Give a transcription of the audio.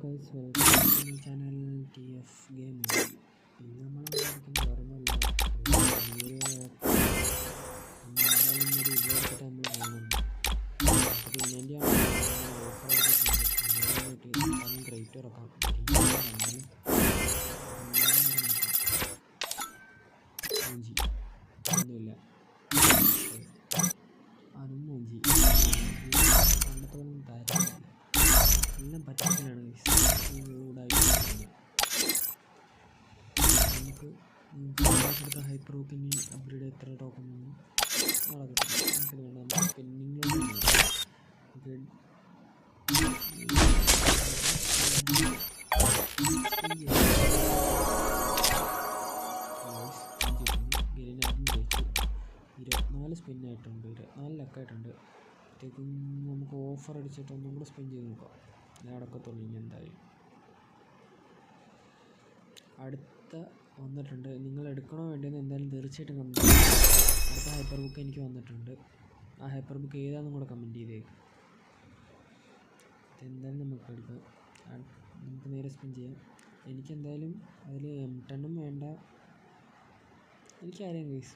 Guys, welcome to my channel TF gaming. ഇന്ന് നമ്മൾ കളിക്കുന്നത് ഓർമ്മയില്ല എന്തായാലും ഒരു ഇതെടുത്തിട്ട് നമ്മൾ പോകുന്നുണ്ട്. അപ്പോൾ ഇതിൻ്റെയാണ് ഓഫർ എടുത്തിട്ടുണ്ട്. അതും ക്രേറ്റ് ഇറക്കാം. ഒന്നുമില്ല, അതും മൂഞ്ചി പണ്ടത്തോളം താരമില്ല. എല്ലാം പറ്റത്തിലാണ് നമുക്ക് അടുത്ത ഹൈപ്പർ ബുക്കിന് അപ്ഗ്രേഡ് എത്ര ടോക്കൺ നടക്കത്തില്ല. നമുക്കിത് വേണ്ട, നമുക്ക് സ്പെൻഡിങ്ങിലോട്ട് ജയിച്ചു. 24 സ്പിന്നായിട്ടുണ്ട്, 24 ലക്കായിട്ടുണ്ട്. അപ്പോഴത്തേക്കും നമുക്ക് ഓഫർ അടിച്ചിട്ട് ഒന്നും കൂടെ സ്പെൻഡ് ചെയ്ത് നോക്കാം. ഞാൻ അടക്കത്തുള്ളൂ ഇനി എന്തായാലും. അടുത്ത വന്നിട്ടുണ്ട്, നിങ്ങൾ എടുക്കണോ വേണ്ടിയെന്ന് എന്തായാലും തീർച്ചയായിട്ടും കമൻറ്റ് ചെയ്യുക. അടുത്ത ഹൈപ്പർ ബുക്ക് എനിക്ക് വന്നിട്ടുണ്ട്. ആ ഹൈപ്പർ ബുക്ക് ഏതാണെന്നും കൂടെ കമൻറ്റ് ചെയ്തേക്കും. എന്തായാലും നമുക്ക് എടുക്കാം, നമുക്ക് നേരെ സ്പെൻഡ് ചെയ്യാം. എനിക്കെന്തായാലും അതിൽ M10 വേണ്ട, എനിക്കറിയാം ഗൈസ്.